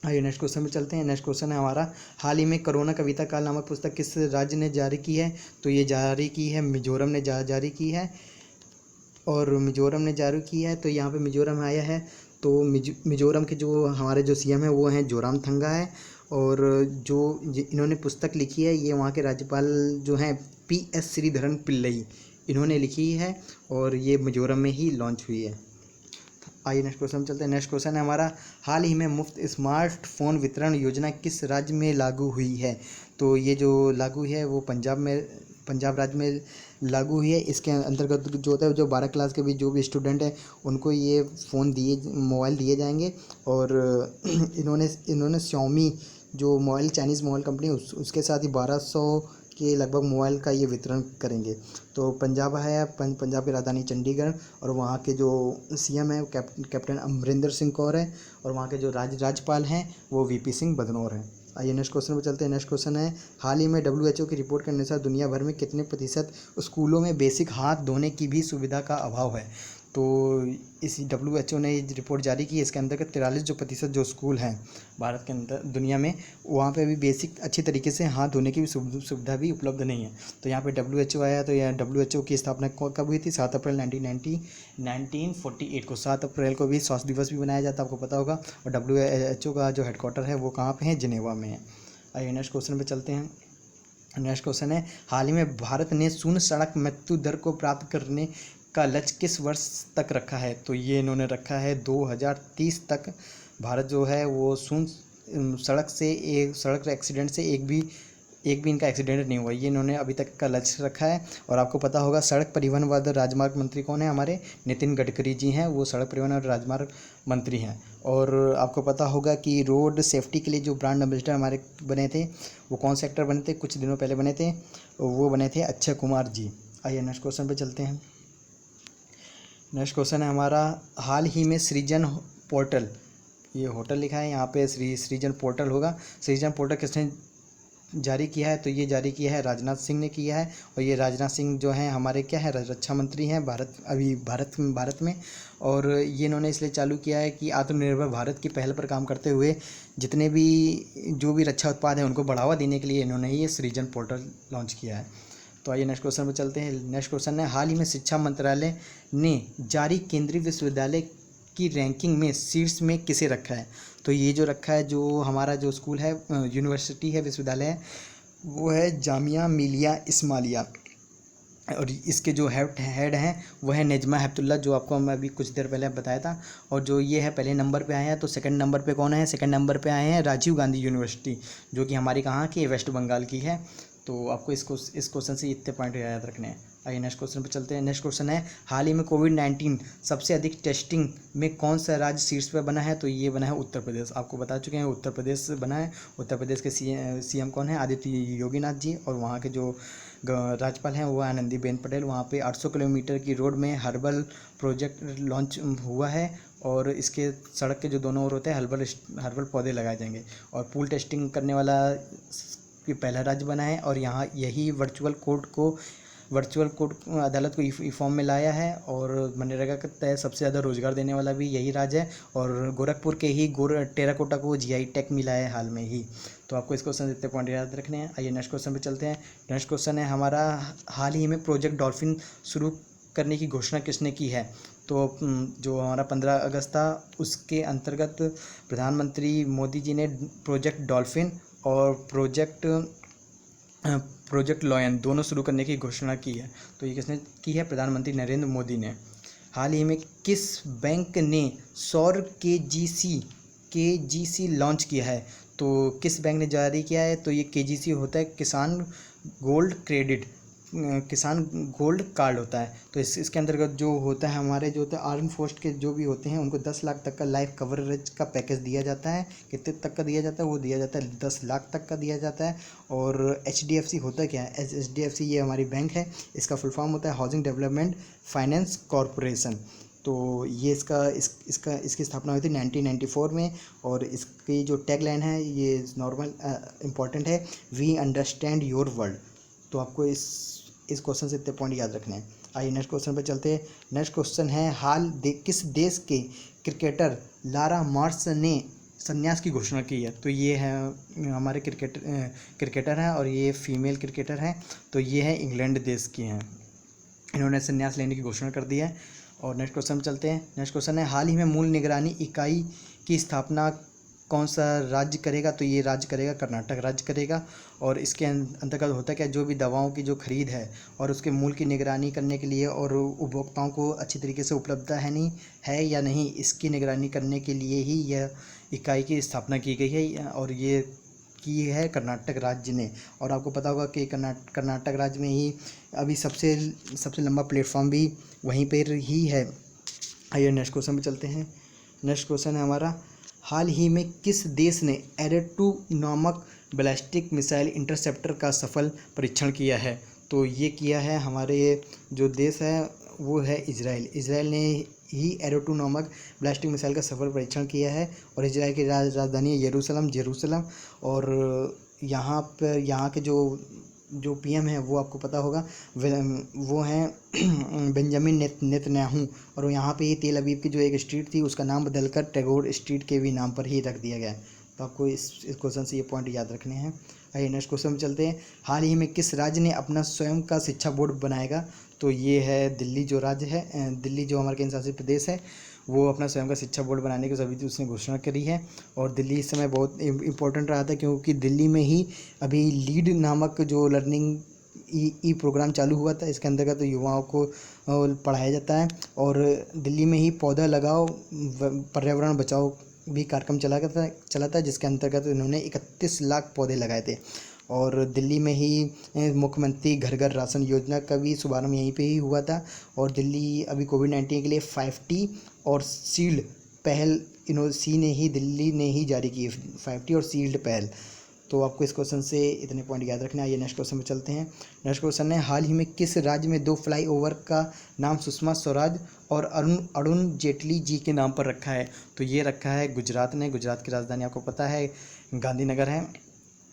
आइए नेक्स्ट क्वेश्चन में चलते हैं। नेक्स्ट क्वेश्चन है हमारा, हाल ही में कोरोना कविता काल नामक पुस्तक किस राज्य ने जारी की है? तो ये जारी की है मिजोरम ने जारी की है। और मिजोरम ने जारी की है, तो यहाँ पे मिजोरम आया है। तो मिजोरम के जो हमारे जो सीएम है वो हैं जोरामथंगा है। और जो इन्होंने पुस्तक लिखी है, ये वहाँ के राज्यपाल जो हैं PS श्रीधरन पिल्लई, इन्होंने लिखी है, और ये मिजोरम में ही लॉन्च हुई है। आइए नेक्स्ट क्वेश्चन चलते हैं। नेक्स्ट क्वेश्चन है हमारा, हाल ही में मुफ्त स्मार्टफोन वितरण योजना किस राज्य में लागू हुई है? तो ये जो लागू है वो पंजाब राज्य में लागू हुई है। इसके अंतर्गत जो होता है, जो 12 क्लास के भी जो भी स्टूडेंट है उनको ये मोबाइल दिए जाएंगे। और इन्होंने Xiaomi जो चाइनीज़ मोबाइल कंपनी उसके साथ ही 1200 के लगभग मोबाइल का ये वितरण करेंगे। तो पंजाब है, पंजाब की राजधानी चंडीगढ़, और वहाँ के जो सीएम है कैप्टन अमरिंदर सिंह कौर है, और वहाँ के जो राज्यपाल हैं वो VP सिंह बदनौर हैं। आइए नेक्स्ट क्वेश्चन पर चलते हैं। नेक्स्ट क्वेश्चन है, हाल ही में WHO की रिपोर्ट के अनुसार दुनिया भर में कितने प्रतिशत स्कूलों में बेसिक हाथ धोने की भी सुविधा का अभाव है? तो इस WHO ने रिपोर्ट जारी की है। इसके अंतर्गत 43% जो स्कूल हैं भारत के अंदर दुनिया में, वहाँ पे भी बेसिक अच्छी तरीके से हाथ धोने की भी सुविधा भी उपलब्ध नहीं है। तो यहाँ पे WHO आया। तो यह WHO की स्थापना कब हुई थी? 7 अप्रैल 1948 को। 7 अप्रैल को भी स्वास्थ्य दिवस भी मनाया जाता है, आपको पता होगा। और WHO का जो हेडक्वार्टर है वो कहाँ पे है? जिनेवा में है। आइए नेक्स्ट क्वेश्चन पे चलते हैं। नेक्स्ट क्वेश्चन है, हाल ही में भारत ने शून्य सड़क मृत्यु दर को प्राप्त करने का लक्ष्य किस वर्ष तक रखा है? तो ये इन्होंने रखा है 2030 तक भारत जो है वो शून्य सड़क एक्सीडेंट से एक भी इनका एक्सीडेंट नहीं हुआ, ये इन्होंने अभी तक का लक्ष्य रखा है। और आपको पता होगा सड़क परिवहन व राजमार्ग मंत्री कौन है? हमारे नितिन गडकरी जी हैं, वो सड़क परिवहन और राजमार्ग मंत्री हैं। और आपको पता होगा कि रोड सेफ्टी के लिए जो ब्रांड एम्बेसडर हमारे बने थे, वो कौन से एक्टर बने थे? कुछ दिनों पहले बने थे, वो बने थे अक्षय कुमार जी। आइए नेक्स्ट क्वेश्चन पर चलते हैं। नेक्स्ट क्वेश्चन है हमारा, हाल ही में सृजन पोर्टल, ये होटल लिखा है यहाँ पे, सृजन पोर्टल होगा। सृजन पोर्टल किसने जारी किया है? तो ये जारी किया है राजनाथ सिंह ने किया है। और ये राजनाथ सिंह जो हैं हमारे क्या है, रक्षा मंत्री हैं भारत में। और ये इन्होंने इसलिए चालू किया है कि आत्मनिर्भर भारत की पहल पर काम करते हुए जितने भी जो भी रक्षा उत्पाद हैं उनको बढ़ावा देने के लिए इन्होंने ये सृजन पोर्टल लॉन्च किया है। तो आइए नेक्स्ट क्वेश्चन पर चलते हैं। नेक्स्ट क्वेश्चन है, हाल ही में शिक्षा मंत्रालय ने जारी केंद्रीय विश्वविद्यालय की रैंकिंग में शीर्ष में किसे रखा है? तो ये जो रखा है, जो हमारा जो स्कूल है, यूनिवर्सिटी है, विश्वविद्यालय है, वो है जामिया मिलिया इस्माइलिया। और इसके जो हेड हैं वो है नेजमा हेपतुल्ला, जो आपको मैं अभी कुछ देर पहले बताया था। और जो ये है पहले नंबर पे आए हैं। तो सेकंड नंबर पे कौन है? सेकंड नंबर पे आए हैं राजीव गांधी यूनिवर्सिटी, जो कि हमारी कहाँ की है? वेस्ट बंगाल की है। तो आपको इस क्वेश्चन से इतने पॉइंट याद रखने हैं। आइए नेक्स्ट क्वेश्चन पे चलते हैं। नेक्स्ट क्वेश्चन है, हाल ही में कोविड-19 सबसे अधिक टेस्टिंग में कौन सा राज्य शीर्ष पर बना है? तो ये बना है उत्तर प्रदेश। आपको बता चुके हैं उत्तर प्रदेश बना है। उत्तर प्रदेश के सीएम कौन है? आदित्य योगीनाथ जी। और वहाँ के जो राज्यपाल हैं वो आनंदीबेन पटेल। वहाँ पे 800 किलोमीटर की रोड में हर्बल प्रोजेक्ट लॉन्च हुआ है। और इसके सड़क के जो दोनों ओर होते हैं हर्बल पौधे लगाए जाएंगे। और पूल टेस्टिंग करने वाला कि पहला राज्य बना है। और यहाँ यही वर्चुअल कोर्ट अदालत को ई फॉर्म में लाया है। और मनरेगा के तहत सबसे ज़्यादा रोजगार देने वाला भी यही राज्य है। और गोरखपुर के ही टेराकोटा को जीआई टैग मिला है हाल में ही। तो आपको इस क्वेश्चन से इतने पॉइंट याद रखने हैं। आइए नेक्स्ट क्वेश्चन पे चलते हैं। नेक्स्ट क्वेश्चन है हमारा, हाल ही में प्रोजेक्ट डॉल्फिन शुरू करने की घोषणा किसने की है? तो जो हमारा 15 अगस्त था उसके अंतर्गत प्रधानमंत्री मोदी जी ने प्रोजेक्ट डॉल्फिन और प्रोजेक्ट लॉयन दोनों शुरू करने की घोषणा की है। तो ये किसने की है? प्रधानमंत्री नरेंद्र मोदी ने। हाल ही में किस बैंक ने सौर केजीसी लॉन्च किया है? तो किस बैंक ने जारी किया है? तो ये केजीसी होता है किसान गोल्ड कार्ड होता है। तो इसके अंतर्गत जो होता है हमारे जो होता है आर्म फोर्स के जो भी होते हैं उनको 10 लाख तक का लाइफ कवरेज का पैकेज दिया जाता है। कितने तक का दिया जाता है? वो दिया जाता है 10 लाख तक का दिया जाता है। और एचडीएफसी होता क्या है? एचडीएफसी ये हमारी बैंक है। इसका फुल फॉर्म होता है हाउसिंग डेवलपमेंट फाइनेंस कॉरपोरेशन। तो ये इसकी स्थापना हुई थी 1994 में। और इसकी जो टैगलाइन है ये नॉर्मल इम्पॉर्टेंट है, वी अंडरस्टैंड योर वर्ल्ड। तो आपको इस क्वेश्चन से इतने पॉइंट याद रखने हैं। आइए नेक्स्ट क्वेश्चन पर चलते हैं। नेक्स्ट क्वेश्चन है, किस देश के क्रिकेटर लारा मार्श ने संन्यास की घोषणा की है? तो ये है हमारे क्रिकेटर हैं और ये फीमेल क्रिकेटर हैं। तो ये है इंग्लैंड देश की हैं। इन्होंने संन्यास लेने की घोषणा कर दी है। और नेक्स्ट क्वेश्चन में चलते हैं। नेक्स्ट क्वेश्चन है, हाल ही में मूल निगरानी इकाई की स्थापना कौन सा राज्य करेगा? तो ये राज्य करेगा कर्नाटक राज्य करेगा। और इसके अंतर्गत होता है क्या, जो भी दवाओं की जो खरीद है और उसके मूल की निगरानी करने के लिए और उपभोक्ताओं को अच्छी तरीके से उपलब्ध है या नहीं, इसकी निगरानी करने के लिए ही यह इकाई की स्थापना की गई है। और ये की है कर्नाटक राज्य ने। और आपको पता होगा कि कर्नाटक राज्य में ही अभी सबसे लंबा प्लेटफॉर्म भी वहीं पर ही है। आइए नेक्स्ट क्वेश्चन पे चलते हैं। नेक्स्ट क्वेश्चन है हमारा, हाल ही में किस देश ने एरेटू नामक बैलिस्टिक मिसाइल इंटरसेप्टर का सफल परीक्षण किया है? तो ये किया है हमारे जो देश है वो है इजराइल ने ही एरेटू नामक बैलिस्टिक मिसाइल का सफल परीक्षण किया है। और इजराइल की राजधानी है जेरूसलम। और यहाँ के जो पीएम है वो आपको पता होगा, वो हैं बेंजामिन नेतन्याहू। और यहाँ पे ही तेल अवीव की जो एक स्ट्रीट थी उसका नाम बदलकर टैगोर स्ट्रीट के भी नाम पर ही रख दिया गया है। तो आपको इस क्वेश्चन से ये पॉइंट याद रखने हैं। आइए नेक्स्ट क्वेश्चन में चलते हैं। हाल ही में किस राज्य ने अपना स्वयं का शिक्षा बोर्ड बनाएगा? तो ये है दिल्ली जो राज्य है, दिल्ली जो हमारे केंद्र शासित प्रदेश है, वो अपना स्वयं का शिक्षा बोर्ड बनाने की सभी उसने घोषणा करी है। और दिल्ली इस समय बहुत इम्पोर्टेंट रहा था क्योंकि दिल्ली में ही अभी लीड नामक जो लर्निंग ई प्रोग्राम चालू हुआ था। इसके अंतर्गत तो युवाओं को पढ़ाया जाता है। और दिल्ली में ही पौधा लगाओ पर्यावरण बचाओ भी कार्यक्रम चला था जिसके अंतर्गत इन्होंने 31 लाख पौधे लगाए थे। और दिल्ली में ही मुख्यमंत्री घर घर राशन योजना का भी शुभारंभ यहीं पे ही हुआ था। और दिल्ली अभी कोविड-19 के लिए 5T और शील्ड पहल दिल्ली ने ही जारी की, 5T और शील्ड पहल। तो आपको इस क्वेश्चन से इतने पॉइंट याद रखना है। ये नेक्स्ट क्वेश्चन में चलते हैं। नेक्स्ट क्वेश्चन है, हाल ही में किस राज्य में 2 फ्लाईओवर का नाम सुषमा स्वराज और अरुण जेटली जी के नाम पर रखा है? तो ये रखा है गुजरात ने। गुजरात की राजधानी आपको पता है गांधीनगर है।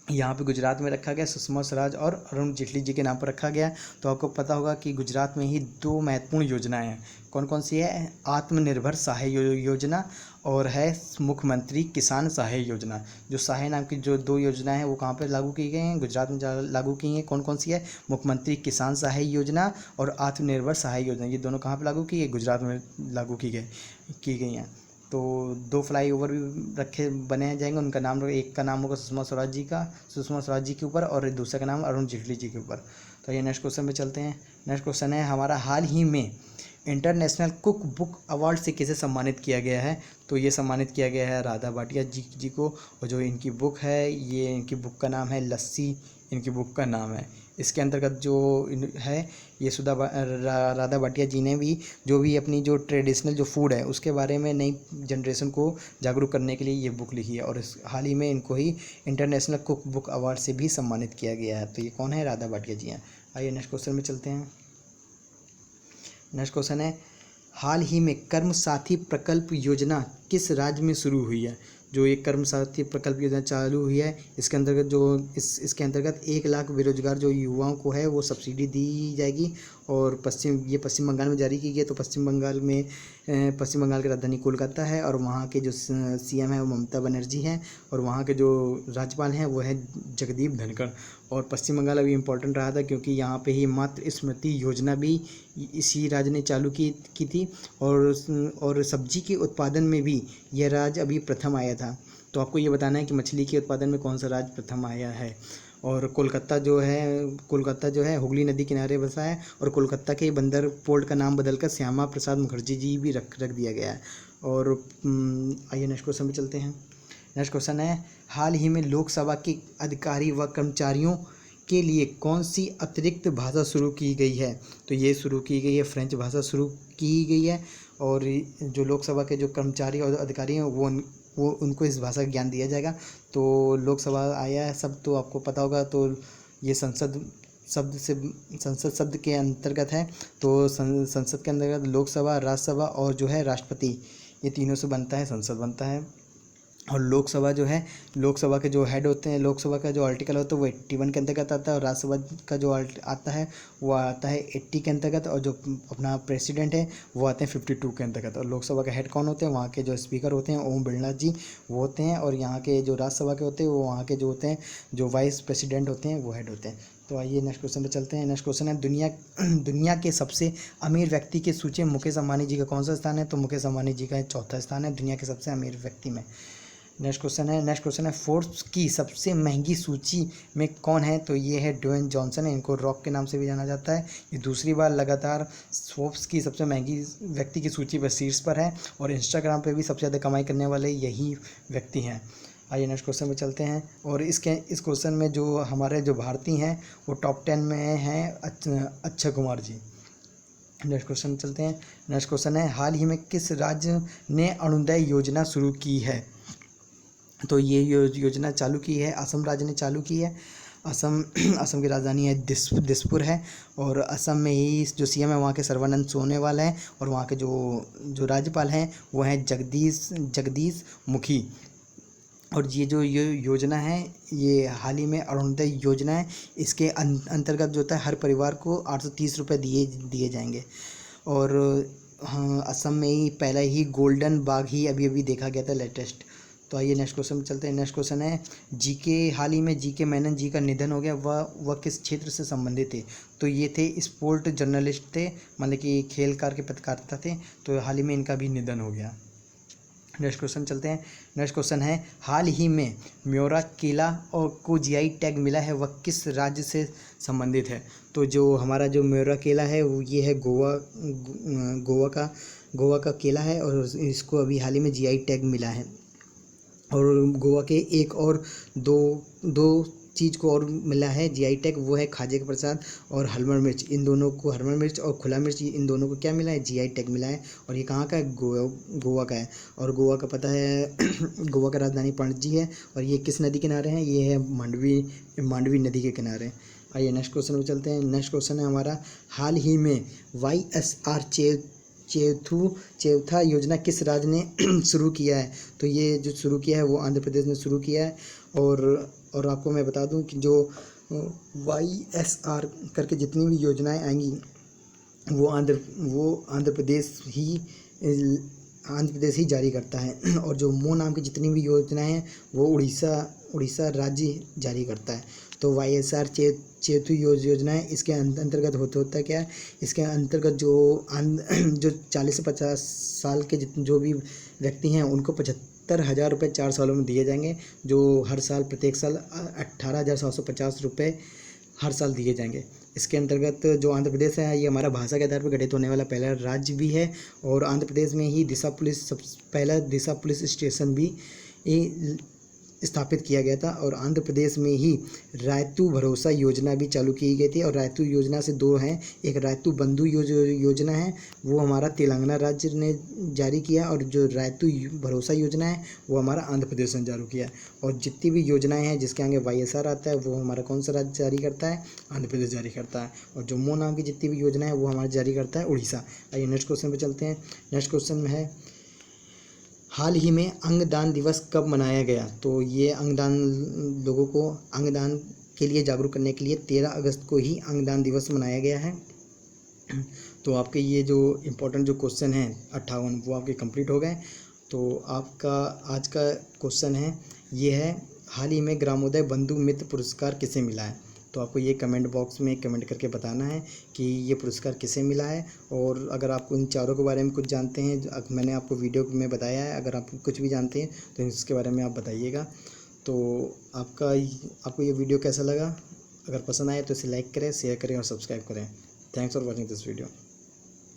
यहाँ पे गुजरात में रखा गया, सुषमा स्वराज और अरुण जेटली जी के नाम पर रखा गया। तो आपको पता होगा कि गुजरात में ही 2 महत्वपूर्ण योजनाएं हैं। कौन कौन सी है? आत्मनिर्भर सहाय योजना और है मुख्यमंत्री किसान सहाय योजना। जो सहाय नाम की जो 2 योजनाएं हैं वो कहाँ पर लागू की गई हैं? गुजरात में लागू की हैं। कौन कौन सी है? मुख्यमंत्री किसान सहाय योजना और आत्मनिर्भर सहाय योजना। ये दोनों कहाँ पर लागू की है? गुजरात में लागू की गई हैं। तो 2 फ्लाईओवर भी बने जाएंगे। उनका नाम, एक का नाम होगा सुषमा स्वराज जी के ऊपर और दूसरे का नाम अरुण जेटली जी के ऊपर। तो ये नेक्स्ट क्वेश्चन पे चलते हैं। नेक्स्ट क्वेश्चन है हमारा, हाल ही में इंटरनेशनल कुक बुक अवार्ड से किसे सम्मानित किया गया है? तो ये सम्मानित किया गया है राधा भाटिया जी को। और जो इनकी बुक है, ये इनकी बुक का नाम है लस्सी, इनकी बुक का नाम है। इसके अंतर्गत जो है ये राधा भाटिया जी ने भी जो भी अपनी जो ट्रेडिशनल जो फूड है उसके बारे में नई जनरेशन को जागरूक करने के लिए ये बुक लिखी है। और इस हाल ही में इनको ही इंटरनेशनल कुक बुक अवार्ड से भी सम्मानित किया गया है। तो ये कौन है? राधा भाटिया जी हैं। आइए नेक्स्ट क्वेश्चन में चलते हैं। नेक्स्ट क्वेश्चन है, हाल ही में कर्म साथी प्रकल्प योजना किस राज्य में शुरू हुई है? जो ये कर्म साथी प्रकल्प योजना चालू हुई है, इसके अंतर्गत जो इसके अंतर्गत 1 लाख बेरोजगार जो युवाओं को है वो सब्सिडी दी जाएगी। और पश्चिम बंगाल में जारी की गई है। तो पश्चिम बंगाल की राजधानी कोलकाता है और वहाँ के जो सीएम है वो ममता बनर्जी हैं और वहाँ के जो राज्यपाल हैं वो है जगदीप धनखड़। और पश्चिम बंगाल अभी इम्पोर्टेंट रहा था क्योंकि यहाँ पे ही मातृ स्मृति योजना भी इसी राज्य ने चालू की थी। और सब्जी के उत्पादन में भी यह राज्य अभी प्रथम आया था। तो आपको ये बताना है कि मछली के उत्पादन में कौन सा राज्य प्रथम आया है। और कोलकाता जो है हुगली नदी किनारे बसा है और कोलकाता के बंदर पोर्ट का नाम बदलकर श्यामा प्रसाद मुखर्जी जी भी रख दिया गया है। और आइए नेक्स्ट क्वेश्चन पे चलते हैं। नेक्स्ट क्वेश्चन है, हाल ही में लोकसभा के अधिकारी व कर्मचारियों के लिए कौन सी अतिरिक्त भाषा शुरू की गई है? तो ये शुरू की गई है फ्रेंच भाषा शुरू की गई है। और जो लोकसभा के जो कर्मचारी और अधिकारी हैं वो उनको इस भाषा का ज्ञान दिया जाएगा। तो लोकसभा आया है सब तो आपको पता होगा। तो ये संसद शब्द के अंतर्गत है। तो संसद के अंतर्गत लोकसभा, राज्यसभा और जो है राष्ट्रपति, ये तीनों से बनता है संसद बनता है। और लोकसभा के जो हेड होते हैं, लोकसभा का जो आर्टिकल होता है वो 81 के अंतर्गत आता है। और राज्यसभा का जो आता है वो आता है 80 के अंतर्गत। और जो अपना प्रेसिडेंट है वो आते हैं 52 के अंतर्गत। और लोकसभा का हेड कौन होते हैं? वहाँ के जो स्पीकर होते हैं ओम बिरला जी वो होते हैं। और यहाँ के जो राज्यसभा के होते हैं वो वहाँ के जो होते हैं जो वाइस प्रेसिडेंट होते हैं वो हेड होते हैं। तो आइए नेक्स्ट क्वेश्चन पे चलते हैं। नेक्स्ट क्वेश्चन है, दुनिया के सबसे अमीर व्यक्ति की सूची में मुकेश अंबानी जी का कौन सा स्थान है? तो मुकेश अंबानी जी का 4था स्थान है दुनिया के सबसे अमीर व्यक्ति में। नेक्स्ट क्वेश्चन है फोर्ब्स की सबसे महंगी सूची में कौन है? तो ये है ड्वेन जॉनसन है। इनको रॉक के नाम से भी जाना जाता है। ये दूसरी बार लगातार फोर्ब्स की सबसे महंगी व्यक्ति की सूची पर शीर्ष पर है। और इंस्टाग्राम पे भी सबसे ज़्यादा कमाई करने वाले यही व्यक्ति हैं। आइए नेक्स्ट क्वेश्चन पे चलते हैं। और इस क्वेश्चन में जो हमारे जो भारतीय हैं वो टॉप 10 में हैं अक्षय कुमार जी। नेक्स्ट क्वेश्चन चलते हैं। नेक्स्ट क्वेश्चन है, हाल ही में किस राज्य ने अरुणोदय योजना शुरू की है? तो ये योजना चालू की है असम राज्य ने चालू की है। असम की राजधानी है दिसपुर है। और असम में ही जो सीएम है वहाँ के सर्बानंद सोनोवाल हैं। और वहाँ के जो राज्यपाल हैं वो हैं जगदीश मुखी। और ये जो योजना है ये हाल ही में अरुणोदय योजना है। इसके अंतर्गत जो होता है हर परिवार को 830 रुपये दिए जाएंगे। और हाँ, असम में ही पहला ही गोल्डन बाघ ही अभी देखा गया था लेटेस्ट। तो आइए नेक्स्ट क्वेश्चन में चलते हैं। नेक्स्ट क्वेश्चन है, हाल ही में जीके मेनन जी का निधन हो गया। वह किस क्षेत्र से संबंधित थे? तो ये थे स्पोर्ट जर्नलिस्ट थे, मतलब कि खेलकार के पत्रकारिता थे। तो हाल ही में इनका भी निधन हो गया। नेक्स्ट क्वेश्चन चलते हैं। नेक्स्ट क्वेश्चन है, हाल ही में म्योरा केला और को जीआई टैग मिला है, वह किस राज्य से संबंधित है? तो जो हमारा जो म्योरा केला है वो ये है गोवा का केला है। और इसको अभी हाल ही में जीआई टैग मिला है। और गोवा के एक और दो चीज़ को और मिला है जीआई टैग, वो है खाजे का प्रसाद और हलमर मिर्च। इन दोनों को, हलमर मिर्च और खुला मिर्च, इन दोनों को क्या मिला है? जीआई टैग मिला है। और ये कहाँ का है? गोवा का है। और गोवा का पता है गोवा का राजधानी पणजी है। और ये किस नदी किनारे हैं? ये है मांडवी नदी के किनारे। आइए नेक्स्ट क्वेश्चन में चलते हैं। नेक्स्ट क्वेश्चन है हमारा, हाल ही में YSR चौथा योजना किस राज्य ने शुरू किया है? तो ये जो शुरू किया है वो आंध्र प्रदेश ने शुरू किया है। और आपको मैं बता दूं कि जो YSR करके जितनी भी योजनाएं आएंगी वो आंध्र प्रदेश ही जारी करता है। और जो मो नाम की जितनी भी योजनाएं हैं वो उड़ीसा राज्य जारी करता है। तो YSR चौथी योजना है। इसके अंतर्गत होता क्या है? इसके अंतर्गत जो 40 से 50 साल के जो भी व्यक्ति हैं उनको 75,000 रुपये 4 सालों में दिए जाएंगे। जो हर साल प्रत्येक साल 18,750 रुपये हर साल दिए जाएंगे। इसके अंतर्गत जो आंध्र प्रदेश है, ये हमारा भाषा के आधार पर गठित होने वाला पहला राज्य भी है, और आंध्र प्रदेश में ही पहला दिशा पुलिस स्टेशन भी स्थापित किया गया था। और आंध्र प्रदेश में ही रायतू भरोसा योजना भी चालू की गई थी। और रायतू योजना से दो हैं, एक रायतू बंधु योजना है, वो हमारा तेलंगाना राज्य ने जारी किया, और जो रायतू भरोसा योजना है वो हमारा आंध्र प्रदेश ने जारी किया। और जितनी भी योजनाएं हैं जिसके आगे YSR आता है वो हमारा कौन सा राज्य जारी करता है? आंध्र प्रदेश जारी करता है। और जम्मू नाम की जितनी भी योजना है वो हमारा जारी करता है उड़ीसा। आइए नेक्स्ट क्वेश्चन पे चलते हैं। नेक्स्ट क्वेश्चन में है, हाल ही में अंगदान दिवस कब मनाया गया? तो ये अंगदान, लोगों को अंगदान के लिए जागरूक करने के लिए 13 अगस्त को ही अंगदान दिवस मनाया गया है। तो आपके ये जो इम्पोर्टेंट जो क्वेश्चन हैं 58 वो आपके कंप्लीट हो गए। तो आपका आज का क्वेश्चन है, ये है, हाल ही में ग्रामोदय बंधु मित्र पुरस्कार किसे मिला है? तो आपको ये कमेंट बॉक्स में कमेंट करके बताना है कि ये पुरस्कार किसे मिला है। और अगर आप इन चारों के बारे में कुछ जानते हैं, मैंने आपको वीडियो में बताया है, अगर आप कुछ भी जानते हैं तो इसके बारे में आप बताइएगा। तो आपको ये वीडियो कैसा लगा? अगर पसंद आए तो इसे लाइक करें, शेयर करें और सब्सक्राइब करें। Thanks for watching this video.